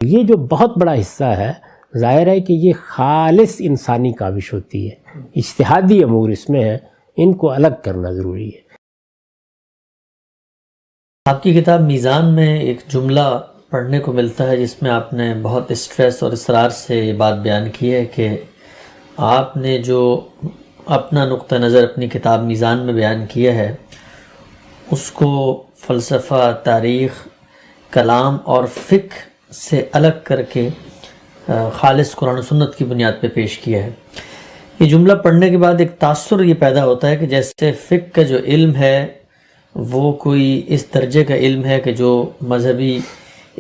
یہ جو بہت بڑا حصہ ہے، ظاہر ہے کہ یہ خالص انسانی کاوش ہوتی ہے، اجتہادی امور اس میں ہیں، ان کو الگ کرنا ضروری ہے۔ آپ کی کتاب میزان میں ایک جملہ پڑھنے کو ملتا ہے جس میں آپ نے بہت اسٹریس اور اصرار سے یہ بات بیان کی ہے کہ آپ نے جو اپنا نقطہ نظر اپنی کتاب میزان میں بیان کیا ہے اس کو فلسفہ، تاریخ، کلام اور فقہ سے الگ کر کے خالص قرآن و سنت کی بنیاد پہ پیش کیا ہے۔ یہ جملہ پڑھنے کے بعد ایک تاثر یہ پیدا ہوتا ہے کہ جیسے فقہ کا جو علم ہے وہ کوئی اس درجے کا علم ہے کہ جو مذہبی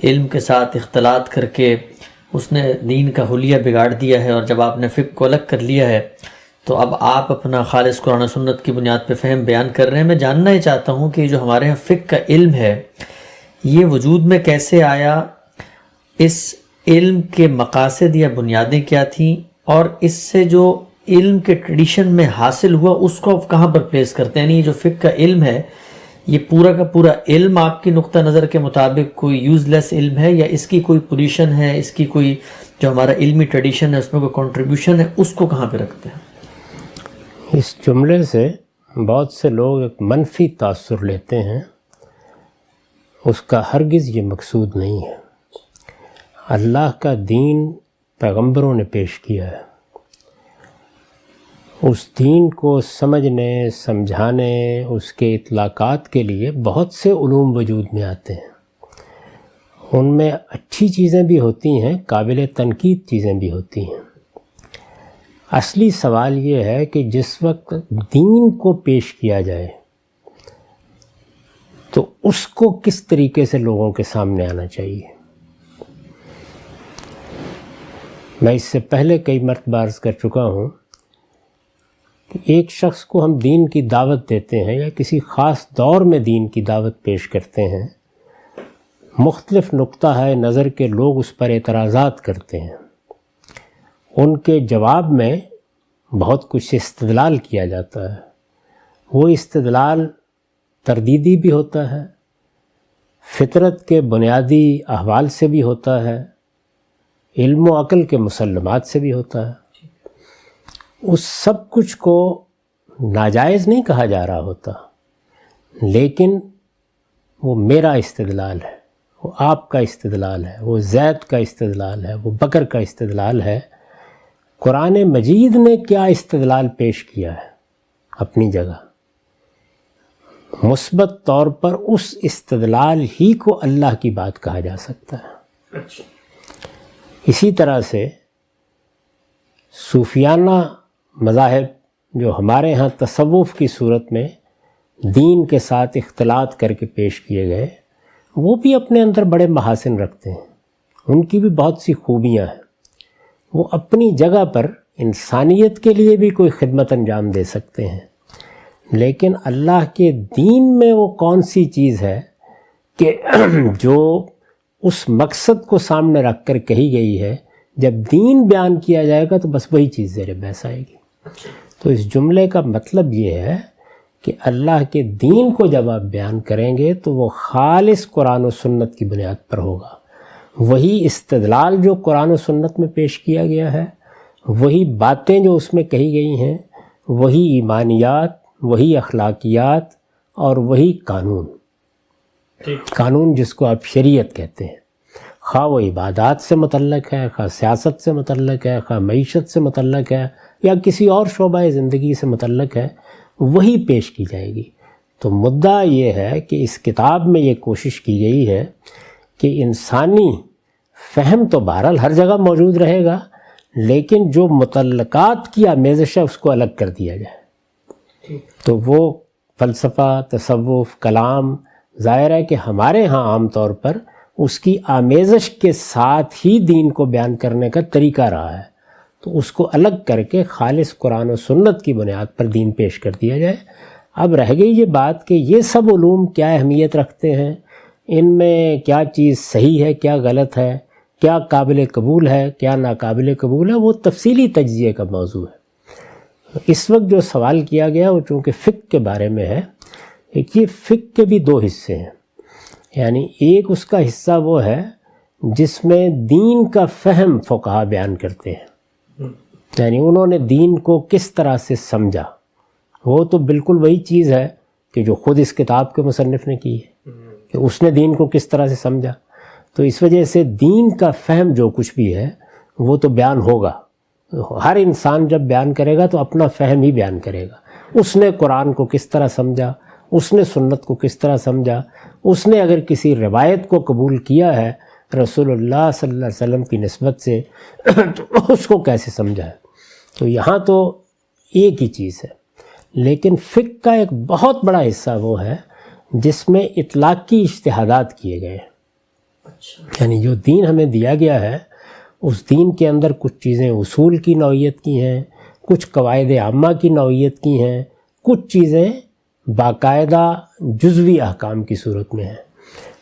علم کے ساتھ اختلاط کر کے اس نے دین کا حلیہ بگاڑ دیا ہے، اور جب آپ نے فقہ کو الگ کر لیا ہے تو اب آپ اپنا خالص قرآن و سنت کی بنیاد پہ فہم بیان کر رہے ہیں۔ میں جاننا ہی چاہتا ہوں کہ جو ہمارے ہاں فقہ کا علم ہے یہ وجود میں کیسے آیا، اس علم کے مقاصد یا بنیادیں کیا تھیں، اور اس سے جو علم کے ٹریڈیشن میں حاصل ہوا اس کو آپ کہاں پر پلیس کرتے ہیں؟ یعنی یہ جو فقہ کا علم ہے یہ پورا کا پورا علم آپ کی نقطہ نظر کے مطابق کوئی یوز لیس علم ہے، یا اس کی کوئی پوزیشن ہے، اس کی کوئی جو ہمارا علمی ٹریڈیشن ہے اس میں کوئی کنٹریبیوشن ہے، اس کو کہاں پہ رکھتے ہیں؟ اس جملے سے بہت سے لوگ ایک منفی تاثر لیتے ہیں، اس کا ہرگز یہ مقصود نہیں ہے۔ اللہ کا دین پیغمبروں نے پیش کیا ہے، اس دین کو سمجھنے، سمجھانے، اس کے اطلاقات کے لیے بہت سے علوم وجود میں آتے ہیں۔ ان میں اچھی چیزیں بھی ہوتی ہیں، قابل تنقید چیزیں بھی ہوتی ہیں۔ اصلی سوال یہ ہے کہ جس وقت دین کو پیش کیا جائے تو اس کو کس طریقے سے لوگوں کے سامنے آنا چاہیے۔ میں اس سے پہلے کئی مرتبہ عرض کر چکا ہوں کہ ایک شخص کو ہم دین کی دعوت دیتے ہیں یا کسی خاص دور میں دین کی دعوت پیش کرتے ہیں، مختلف نقطہ ہے نظر کے لوگ اس پر اعتراضات کرتے ہیں، ان کے جواب میں بہت کچھ استدلال کیا جاتا ہے۔ وہ استدلال تردیدی بھی ہوتا ہے، فطرت کے بنیادی احوال سے بھی ہوتا ہے، علم و عقل کے مسلمات سے بھی ہوتا ہے۔ اس سب کچھ کو ناجائز نہیں کہا جا رہا ہوتا، لیکن وہ میرا استدلال ہے، وہ آپ کا استدلال ہے، وہ زید کا استدلال ہے، وہ بکر کا استدلال ہے۔ قرآن مجید نے کیا استدلال پیش کیا ہے اپنی جگہ، مثبت طور پر اس استدلال ہی کو اللہ کی بات کہا جا سکتا ہے۔ اسی طرح سے صوفیانہ مذاہب جو ہمارے ہاں تصوف کی صورت میں دین کے ساتھ اختلاط کر کے پیش کیے گئے، وہ بھی اپنے اندر بڑے محاسن رکھتے ہیں، ان کی بھی بہت سی خوبیاں ہیں۔ وہ اپنی جگہ پر انسانیت کے لیے بھی کوئی خدمت انجام دے سکتے ہیں، لیکن اللہ کے دین میں وہ کون سی چیز ہے کہ جو اس مقصد کو سامنے رکھ کر کہی گئی ہے، جب دین بیان کیا جائے گا تو بس وہی چیز زیر بحث آئے گی۔ تو اس جملے کا مطلب یہ ہے کہ اللہ کے دین کو جب آپ بیان کریں گے تو وہ خالص قرآن و سنت کی بنیاد پر ہوگا۔ وہی استدلال جو قرآن و سنت میں پیش کیا گیا ہے، وہی باتیں جو اس میں کہی گئی ہیں، وہی ایمانیات، وہی اخلاقیات اور وہی قانون جس کو آپ شریعت کہتے ہیں، خواہ وہ عبادات سے متعلق ہے، خواہ سیاست سے متعلق ہے، خواہ معیشت سے متعلق ہے، یا کسی اور شعبہ زندگی سے متعلق ہے، وہی پیش کی جائے گی۔ تو مدعا یہ ہے کہ اس کتاب میں یہ کوشش کی گئی ہے کہ انسانی فہم تو بہرحال ہر جگہ موجود رہے گا، لیکن جو متعلقات کی آمیزش ہے اس کو الگ کر دیا جائے۔ تو وہ فلسفہ، تصوف، کلام، ظاہر ہے کہ ہمارے ہاں عام طور پر اس کی آمیزش کے ساتھ ہی دین کو بیان کرنے کا طریقہ رہا ہے، تو اس کو الگ کر کے خالص قرآن و سنت کی بنیاد پر دین پیش کر دیا جائے۔ اب رہ گئی یہ بات کہ یہ سب علوم کیا اہمیت رکھتے ہیں، ان میں کیا چیز صحیح ہے، کیا غلط ہے، کیا قابل قبول ہے، کیا ناقابل قبول ہے، وہ تفصیلی تجزیے کا موضوع ہے۔ اس وقت جو سوال کیا گیا وہ چونکہ فقہ کے بارے میں ہے، ایک یہ فقہ کے بھی دو حصے ہیں، یعنی ایک اس کا حصہ وہ ہے جس میں دین کا فہم فقہا بیان کرتے ہیں، یعنی انہوں نے دین کو کس طرح سے سمجھا، وہ تو بالکل وہی چیز ہے کہ جو خود اس کتاب کے مصنف نے کی ہے کہ اس نے دین کو کس طرح سے سمجھا. تو اس وجہ سے دین کا فہم جو کچھ بھی ہے وہ تو بیان ہوگا. ہر انسان جب بیان کرے گا تو اپنا فہم ہی بیان کرے گا. اس نے قرآن کو کس طرح سمجھا، اس نے سنت کو کس طرح سمجھا، اس نے اگر کسی روایت کو قبول کیا ہے رسول اللہ صلی اللہ علیہ وسلم کی نسبت سے تو اس کو کیسے سمجھا ہے. تو یہاں تو ایک ہی چیز ہے. لیکن فقہ کا ایک بہت بڑا حصہ وہ ہے جس میں اطلاقی اجتہادات کیے گئے ہیں. یعنی جو دین ہمیں دیا گیا ہے اس دین کے اندر کچھ چیزیں اصول کی نوعیت کی ہیں، کچھ قواعد عامہ کی نوعیت کی ہیں، کچھ چیزیں باقاعدہ جزوی احکام کی صورت میں ہیں.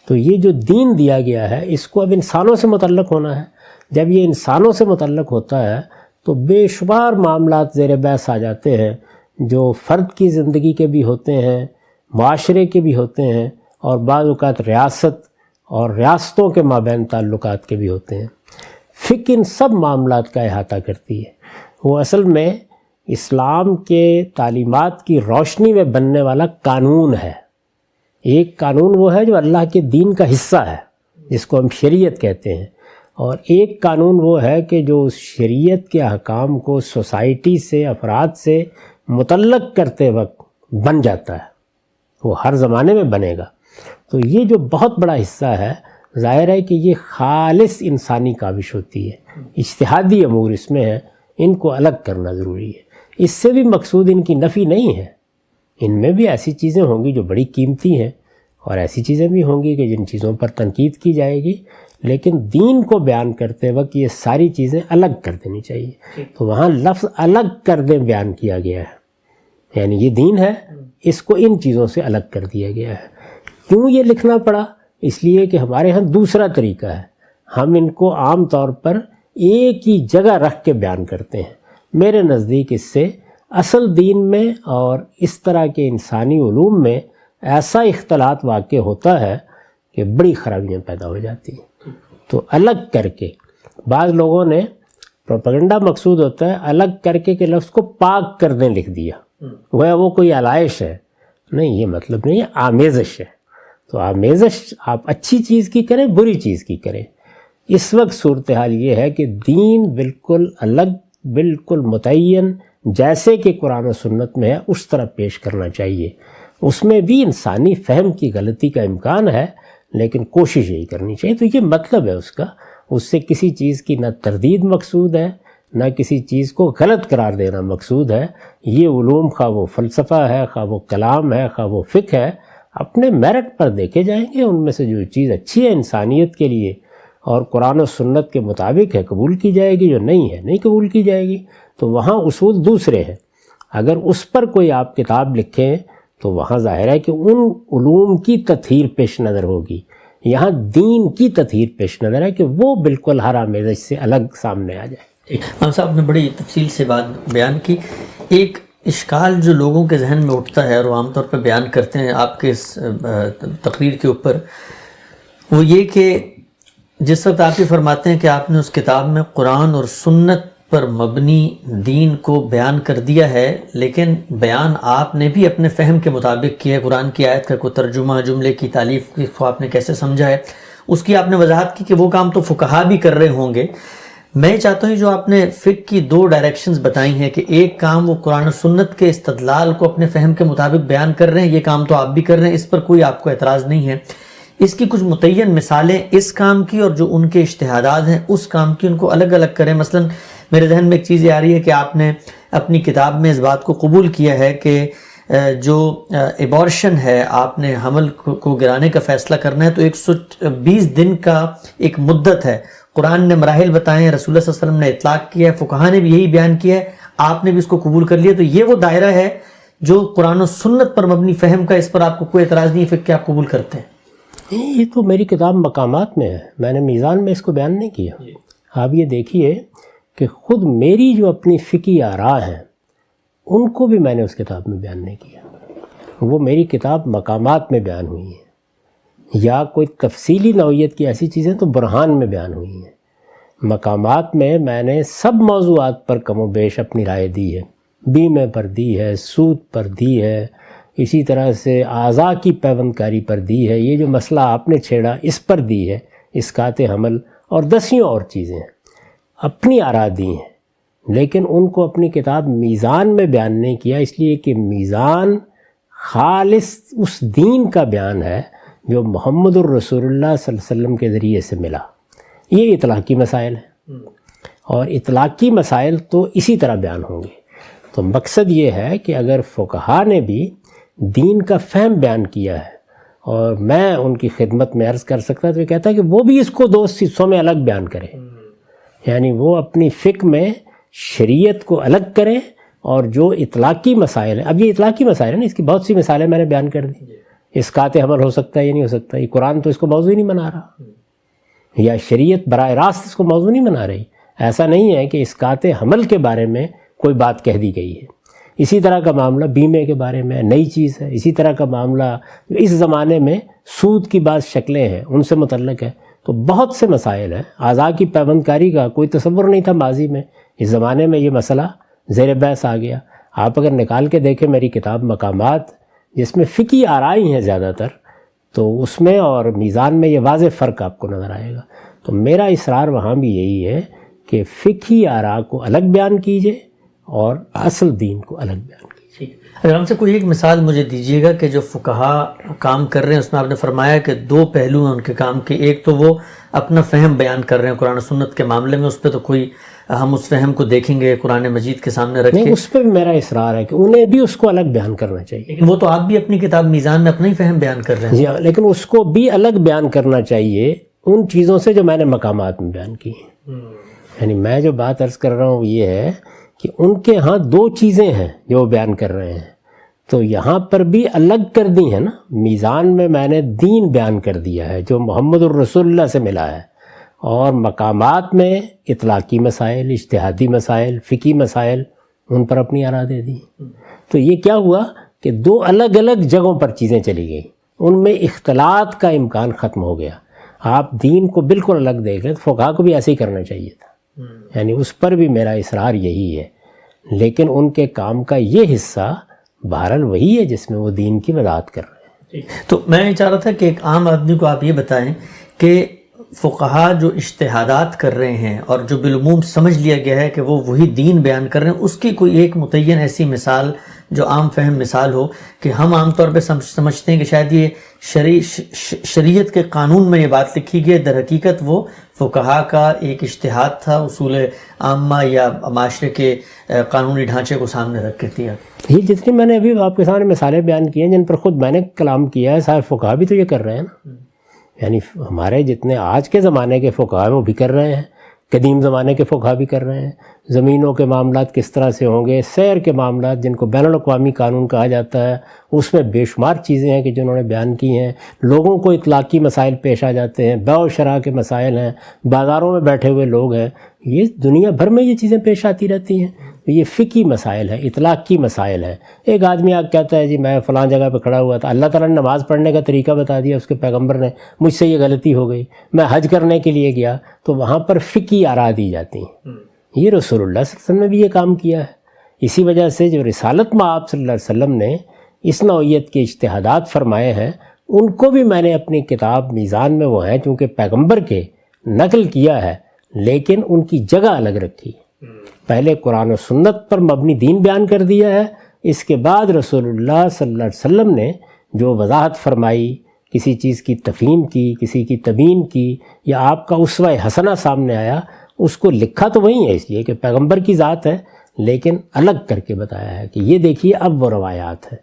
تو یہ جو دین دیا گیا ہے اس کو اب انسانوں سے متعلق ہونا ہے. جب یہ انسانوں سے متعلق ہوتا ہے تو بے شمار معاملات زیر بحث آ جاتے ہیں جو فرد کی زندگی کے بھی ہوتے ہیں، معاشرے کے بھی ہوتے ہیں، اور بعض اوقات ریاست اور ریاستوں کے مابین تعلقات کے بھی ہوتے ہیں. فقہ ان سب معاملات کا احاطہ کرتی ہے. وہ اصل میں اسلام کے تعلیمات کی روشنی میں بننے والا قانون ہے. ایک قانون وہ ہے جو اللہ کے دین کا حصہ ہے جس کو ہم شریعت کہتے ہیں، اور ایک قانون وہ ہے کہ جو اس شریعت کے احکام کو سوسائٹی سے، افراد سے متعلق کرتے وقت بن جاتا ہے. وہ ہر زمانے میں بنے گا. تو یہ جو بہت بڑا حصہ ہے ظاہر ہے کہ یہ خالص انسانی کاوش ہوتی ہے. اجتہادی امور اس میں ہے، ان کو الگ کرنا ضروری ہے. اس سے بھی مقصود ان کی نفی نہیں ہے. ان میں بھی ایسی چیزیں ہوں گی جو بڑی قیمتی ہیں، اور ایسی چیزیں بھی ہوں گی کہ جن چیزوں پر تنقید کی جائے گی، لیکن دین کو بیان کرتے وقت یہ ساری چیزیں الگ کر دینی چاہیے. تو وہاں لفظ الگ کر دیں بیان کیا گیا ہے، یعنی یہ دین ہے، اس کو ان چیزوں سے الگ کر دیا گیا ہے. کیوں یہ لکھنا پڑا؟ اس لیے کہ ہمارے ہاں دوسرا طریقہ ہے. ہم ان کو عام طور پر ایک ہی جگہ رکھ کے بیان کرتے ہیں. میرے نزدیک اس سے اصل دین میں اور اس طرح کے انسانی علوم میں ایسا اختلاط واقع ہوتا ہے کہ بڑی خرابیاں پیدا ہو جاتی ہیں. تو الگ کر کے، بعض لوگوں نے پروپیگنڈا مقصود ہوتا ہے الگ کر کے لفظ کو پاک کر دیں لکھ دیا، وہ کوئی علائش ہے. نہیں، یہ مطلب نہیں ہے، آمیزش ہے. تو آمیزش آپ اچھی چیز کی کریں، بری چیز کی کریں. اس وقت صورتحال یہ ہے کہ دین بالکل الگ، بالکل متعین، جیسے کہ قرآن و سنت میں ہے اس طرح پیش کرنا چاہیے. اس میں بھی انسانی فہم کی غلطی کا امکان ہے، لیکن کوشش یہی کرنی چاہیے. تو یہ مطلب ہے اس کا. اس سے کسی چیز کی نہ تردید مقصود ہے، نہ کسی چیز کو غلط قرار دینا مقصود ہے. یہ علوم خواہ وہ فلسفہ ہے، خواہ وہ کلام ہے، خواہ وہ فقہ ہے، اپنے میرٹ پر دیکھے جائیں گے. ان میں سے جو چیز اچھی ہے انسانیت کے لیے اور قرآن و سنت کے مطابق ہے قبول کی جائے گی، جو نہیں ہے نہیں قبول کی جائے گی. تو وہاں اصول دوسرے ہیں. اگر اس پر کوئی آپ کتاب لکھیں تو وہاں ظاہر ہے کہ ان علوم کی تطہیر پیش نظر ہوگی. یہاں دین کی تطہیر پیش نظر ہے کہ وہ بالکل ہر آمیزش سے الگ سامنے آ جائے. ہم صاحب نے بڑی تفصیل سے بات بیان کی. ایک اشکال جو لوگوں کے ذہن میں اٹھتا ہے اور وہ عام طور پر بیان کرتے ہیں آپ کے اس تقریر کے اوپر، وہ یہ کہ جس وقت آپ یہ فرماتے ہیں کہ آپ نے اس کتاب میں قرآن اور سنت پر مبنی دین کو بیان کر دیا ہے، لیکن بیان آپ نے بھی اپنے فہم کے مطابق کیا ہے. قرآن کی آیت کا کوئی ترجمہ، جملے کی تالیف کو آپ نے کیسے سمجھا ہے، اس کی آپ نے وضاحت کی کہ وہ کام تو فقہا بھی کر رہے ہوں گے. میں چاہتا ہوں جو آپ نے فقہ کی دو ڈائریکشنز بتائی ہیں کہ ایک کام وہ قرآن و سنت کے استدلال کو اپنے فہم کے مطابق بیان کر رہے ہیں، یہ کام تو آپ بھی کر رہے ہیں، اس پر کوئی آپ کو اعتراض نہیں ہے. اس کی کچھ متعین مثالیں اس کام کی اور جو ان کے اجتہادات ہیں اس کام کی، ان کو الگ الگ کریں. مثلا میرے ذہن میں ایک چیز یہ آ رہی ہے کہ آپ نے اپنی کتاب میں اس بات کو قبول کیا ہے کہ جو ایبارشن ہے، آپ نے حمل کو گرانے کا فیصلہ کرنا ہے تو 120 دن کا ایک مدت ہے. قرآن نے مراحل بتائے ہیں، رسول اللہ صلی اللہ علیہ وسلم نے اطلاق کیا ہے، فقہا نے بھی یہی بیان کیا ہے، آپ نے بھی اس کو قبول کر لیا. تو یہ وہ دائرہ ہے جو قرآن و سنت پر مبنی فہم کا، اس پر آپ کو کوئی اعتراض نہیں ہے، فقہ آپ قبول کرتے ہیں؟ یہ تو میری کتاب مقامات میں ہے، میں نے میزان میں اس کو بیان نہیں کیا. آپ یہ دیکھیے کہ خود میری جو اپنی فقہی آراء ہیں ان کو بھی میں نے اس کتاب میں بیان نہیں کیا. وہ میری کتاب مقامات میں بیان ہوئی ہیں. یا کوئی تفصیلی نوعیت کی ایسی چیزیں تو برہان میں بیان ہوئی ہیں. مقامات میں نے سب موضوعات پر کم و بیش اپنی رائے دی ہے. بیمے پر دی ہے، سود پر دی ہے، اسی طرح سے اعضاء کی پیوند کاری پر دی ہے، یہ جو مسئلہ آپ نے چھیڑا اس پر دی ہے، اسقاط حمل اور دسیوں اور چیزیں ہیں. اپنی آراء دی ہیں، لیکن ان کو اپنی کتاب میزان میں بیان نہیں کیا، اس لیے کہ میزان خالص اس دین کا بیان ہے جو محمد الرسول اللہ صلی اللہ علیہ وسلم کے ذریعے سے ملا. یہ اطلاقی مسائل ہیں، اور اطلاقی مسائل تو اسی طرح بیان ہوں گے. تو مقصد یہ ہے کہ اگر فقہا نے بھی دین کا فہم بیان کیا ہے اور میں ان کی خدمت میں عرض کر سکتا تو یہ کہتا ہے کہ وہ بھی اس کو دو حصوں میں الگ بیان کریں. یعنی وہ اپنی فقہ میں شریعت کو الگ کریں، اور جو اطلاقی مسائل ہیں، اب یہ اطلاقی مسائل ہیں نا، اس کی بہت سی مثالیں میں نے بیان کر دی. اسقاط حمل ہو سکتا ہے یا نہیں ہو سکتا، یہ قرآن تو اس کو موضوع نہیں بنا رہا، یا شریعت براہ راست اس کو موضوع نہیں بنا رہی. ایسا نہیں ہے کہ اسقاط حمل کے بارے میں کوئی بات کہہ دی گئی ہے. اسی طرح کا معاملہ بیمے کے بارے میں نئی چیز ہے. اسی طرح کا معاملہ اس زمانے میں سود کی بعض شکلیں ہیں، ان سے متعلق ہے. تو بہت سے مسائل ہیں. اعضاء کی پیوند کاری کا کوئی تصور نہیں تھا ماضی میں، اس زمانے میں یہ مسئلہ زیر بحث آ گیا. آپ اگر نکال کے دیکھیں میری کتاب مقامات، جس میں فقہی آرائی ہیں زیادہ تر، تو اس میں اور میزان میں یہ واضح فرق آپ کو نظر آئے گا. تو میرا اصرار وہاں بھی یہی ہے کہ فقہی آراء کو الگ بیان کیجئے اور اصل دین کو الگ بیان کیجئے. اگر ہم سے کوئی ایک مثال مجھے دیجیے گا کہ جو فقہا کام کر رہے ہیں، اس میں آپ نے فرمایا کہ دو پہلو ہیں ان کے کام کے. ایک تو وہ اپنا فہم بیان کر رہے ہیں قرآن و سنت کے معاملے میں، اس پہ تو کوئی ہم اس فہم کو دیکھیں گے قرآن مجید کے سامنے رکھ کے. نہیں، اس پہ بھی میرا اصرار ہے کہ انہیں بھی اس کو الگ بیان کرنا چاہیے. لیکن وہ تو آپ بھی اپنی کتاب میزان میں اپنا ہی فہم بیان کر رہے ہیں. جی ہاں، لیکن اس کو بھی الگ بیان کرنا چاہیے ان چیزوں سے جو میں نے مقامات میں بیان کی ہیں. یعنی میں جو بات عرض کر رہا ہوں یہ ہے کہ ان کے ہاں دو چیزیں ہیں جو وہ بیان کر رہے ہیں، تو یہاں پر بھی الگ کر دی ہیں نا. میزان میں نے دین بیان کر دیا ہے جو محمد الرسول اللہ سے ملا ہے، اور مقامات میں اطلاقی مسائل، اجتہادی مسائل، فقہی مسائل، ان پر اپنی آراء دے دی. تو یہ کیا ہوا کہ دو الگ الگ جگہوں پر چیزیں چلی گئیں، ان میں اختلاط کا امکان ختم ہو گیا. آپ دین کو بالکل الگ دیکھ لیں، تو فقہا کو بھی ایسے ہی کرنا چاہیے تھا. یعنی اس پر بھی میرا اصرار یہی ہے. لیکن ان کے کام کا یہ حصہ بہرحال وہی ہے جس میں وہ دین کی وضاحت کر رہے ہیں. تو میں یہ چاہ رہا تھا کہ ایک عام آدمی کو آپ یہ بتائیں کہ فقہا جو اجتہادات کر رہے ہیں اور جو بالعموم سمجھ لیا گیا ہے کہ وہ وہی دین بیان کر رہے ہیں، اس کی کوئی ایک متعین ایسی مثال جو عام فہم مثال ہو کہ ہم عام طور پہ سمجھتے ہیں کہ شاید یہ شریعت کے قانون میں یہ بات لکھی گئی، در حقیقت وہ فقہا کا ایک اجتہاد تھا، اصول عامہ یا معاشرے کے قانونی ڈھانچے کو سامنے رکھ کے دیا. یہ جتنی میں نے ابھی آپ کے سامنے مثالیں بیان کی ہیں جن پر خود میں نے کلام کیا ہے، سارے فقہا بھی تو یہ کر رہے ہیں نا. یعنی ہمارے جتنے آج کے زمانے کے فقہا ہیں وہ بھی کر رہے ہیں، قدیم زمانے کے فقہا بھی کر رہے ہیں. زمینوں کے معاملات کس طرح سے ہوں گے، سیر کے معاملات جن کو بین الاقوامی قانون کہا جاتا ہے، اس میں بے شمار چیزیں ہیں کہ جنہوں نے بیان کی ہیں. لوگوں کو اطلاقی مسائل پیش آ جاتے ہیں، بیع و شراء کے مسائل ہیں، بازاروں میں بیٹھے ہوئے لوگ ہیں، یہ دنیا بھر میں یہ چیزیں پیش آتی رہتی ہیں. یہ فقہی مسائل ہیں، اطلاقی مسائل ہیں. ایک آدمی آ کہتا ہے جی میں فلاں جگہ پہ کھڑا ہوا تھا، اللہ تعالیٰ نے نماز پڑھنے کا طریقہ بتا دیا، اس کے پیغمبر نے، مجھ سے یہ غلطی ہو گئی. میں حج کرنے کے لیے گیا تو وہاں پر فقہی آراء دی جاتی ہیں. یہ رسول اللہ صلی اللہ علیہ وسلم نے بھی یہ کام کیا ہے. اسی وجہ سے جو رسالت مآب صلی اللہ علیہ وسلم نے اس نوعیت کے اجتہادات فرمائے ہیں، ان کو بھی میں نے اپنی کتاب میزان میں وہ ہیں چونکہ پیغمبر کے نقل کیا ہے، لیکن ان کی جگہ الگ رکھی. پہلے قرآن و سنت پر مبنی دین بیان کر دیا ہے، اس کے بعد رسول اللہ صلی اللہ علیہ وسلم نے جو وضاحت فرمائی، کسی چیز کی تفہیم کی، کسی کی تبیین کی، یا آپ کا اسوہ حسنہ سامنے آیا، اس کو لکھا تو وہی ہے اس لیے کہ پیغمبر کی ذات ہے، لیکن الگ کر کے بتایا ہے کہ یہ دیکھیے اب وہ روایات ہیں.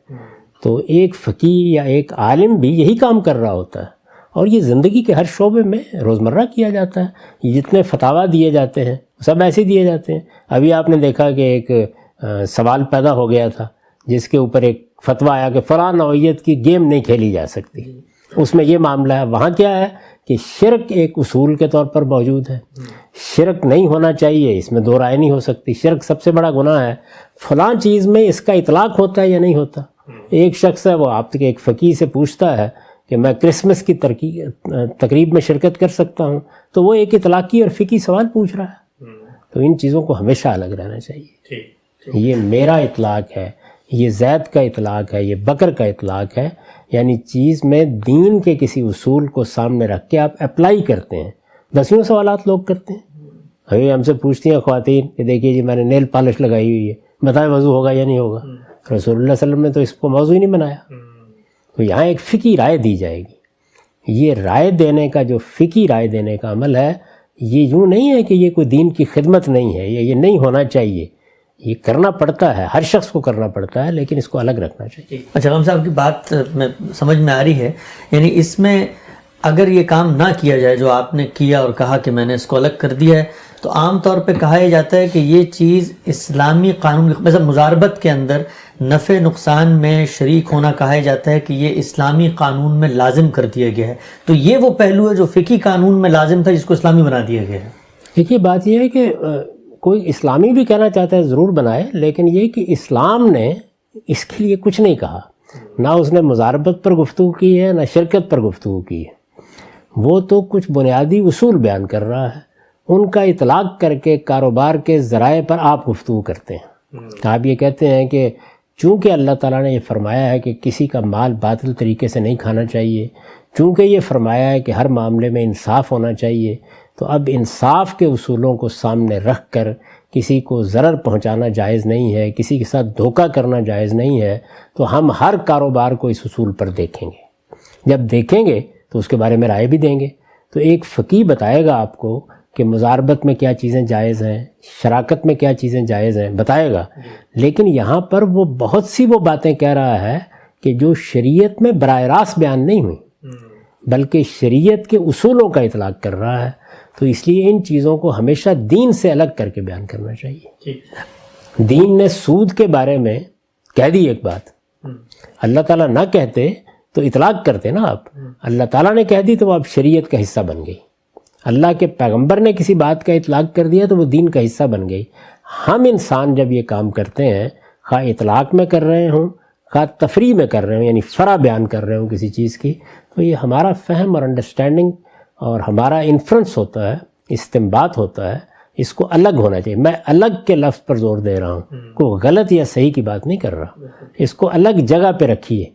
تو ایک فقیہ یا ایک عالم بھی یہی کام کر رہا ہوتا ہے، اور یہ زندگی کے ہر شعبے میں روزمرہ کیا جاتا ہے. یہ جتنے فتاویٰ دیے جاتے ہیں سب ایسے دیے جاتے ہیں. ابھی آپ نے دیکھا کہ ایک سوال پیدا ہو گیا تھا جس کے اوپر ایک فتویٰ آیا کہ فلاں نوعیت کی گیم نہیں کھیلی جا سکتی. اس میں یہ معاملہ ہے. وہاں کیا ہے کہ شرک ایک اصول کے طور پر موجود ہے، شرک نہیں ہونا چاہیے، اس میں دو رائے نہیں ہو سکتی. شرک سب سے بڑا گناہ ہے. فلاں چیز میں اس کا اطلاق ہوتا ہے یا نہیں ہوتا. ایک شخص ہے وہ آپ کے ایک فقیہ سے پوچھتا ہے کہ میں کرسمس کی تقریب میں شرکت کر سکتا ہوں، تو وہ ایک اطلاقی اور فقہی سوال پوچھ رہا ہے. تو ان چیزوں کو ہمیشہ الگ رہنا چاہیے. یہ میرا اطلاق ہے، یہ زید کا اطلاق ہے، یہ بکر کا اطلاق ہے، یعنی چیز میں دین کے کسی اصول کو سامنے رکھ کے آپ اپلائی کرتے ہیں. 10 سوالات لوگ کرتے ہیں. ابھی ہم سے پوچھتی ہیں خواتین کہ دیکھیے جی میں نے نیل پالش لگائی ہوئی ہے، بتائیں وضو ہوگا یا نہیں ہوگا. رسول اللہ صلی اللہ علیہ وسلم نے تو اس کو موضوع ہی نہیں بنایا. تو یہاں ایک فقہی رائے دی جائے گی. یہ رائے دینے کا جو فقہی رائے دینے کا عمل ہے، یہ یوں نہیں ہے کہ یہ کوئی دین کی خدمت نہیں ہے، یہ نہیں ہونا چاہیے. یہ کرنا پڑتا ہے، ہر شخص کو کرنا پڑتا ہے، لیکن اس کو الگ رکھنا چاہیے. اچھا غم صاحب کی بات میں سمجھ میں آ رہی ہے، یعنی اس میں اگر یہ کام نہ کیا جائے جو آپ نے کیا اور کہا کہ میں نے اس کو الگ کر دیا ہے، تو عام طور پہ کہا یہ جاتا ہے کہ یہ چیز اسلامی قانون، مثلا مضاربت کے اندر نفع نقصان میں شریک ہونا کہا جاتا ہے کہ یہ اسلامی قانون میں لازم کر دیا گیا ہے. تو یہ وہ پہلو ہے جو فقہی قانون میں لازم تھا جس کو اسلامی بنا دیا گیا ہے. دیکھیے بات یہ ہے کہ کوئی اسلامی بھی کہنا چاہتا ہے ضرور بنائے، لیکن یہ کہ اسلام نے اس کے لیے کچھ نہیں کہا. نہ اس نے مضاربت پر گفتگو کی ہے، نہ شرکت پر گفتگو کی ہے. وہ تو کچھ بنیادی اصول بیان کر رہا ہے، ان کا اطلاق کر کے کاروبار کے ذرائع پر آپ گفتگو کرتے ہیں. آپ یہ کہتے ہیں کہ چونکہ اللہ تعالیٰ نے یہ فرمایا ہے کہ کسی کا مال باطل طریقے سے نہیں کھانا چاہیے، چونکہ یہ فرمایا ہے کہ ہر معاملے میں انصاف ہونا چاہیے، تو اب انصاف کے اصولوں کو سامنے رکھ کر کسی کو ضرر پہنچانا جائز نہیں ہے، کسی کے ساتھ دھوکہ کرنا جائز نہیں ہے. تو ہم ہر کاروبار کو اس اصول پر دیکھیں گے. جب دیکھیں گے تو اس کے بارے میں رائے بھی دیں گے. تو ایک فقیہ بتائے گا آپ کو کہ مضاربت میں کیا چیزیں جائز ہیں، شراکت میں کیا چیزیں جائز ہیں، بتائے گا. لیکن یہاں پر وہ بہت سی وہ باتیں کہہ رہا ہے کہ جو شریعت میں براہ راست بیان نہیں ہوئی، بلکہ شریعت کے اصولوں کا اطلاق کر رہا ہے. تو اس لیے ان چیزوں کو ہمیشہ دین سے الگ کر کے بیان کرنا چاہیے. دین نے سود کے بارے میں کہہ دی ایک بات، اللہ تعالیٰ نہ کہتے تو اطلاق کرتے نا آپ. اللہ تعالیٰ نے کہہ دی تو وہ اب شریعت کا حصہ بن گئی. اللہ کے پیغمبر نے کسی بات کا اطلاق کر دیا تو وہ دین کا حصہ بن گئی. ہم انسان جب یہ کام کرتے ہیں، خواہ اطلاق میں کر رہے ہوں، خواہ تفریح میں کر رہے ہوں، یعنی فرع بیان کر رہے ہوں کسی چیز کی، تو یہ ہمارا فہم اور انڈرسٹینڈنگ اور ہمارا انفرنس ہوتا ہے، استنباط ہوتا ہے. اس کو الگ ہونا چاہیے. میں الگ کے لفظ پر زور دے رہا ہوں، کوئی غلط یا صحیح کی بات نہیں کر رہا. اس کو الگ جگہ پہ رکھیے.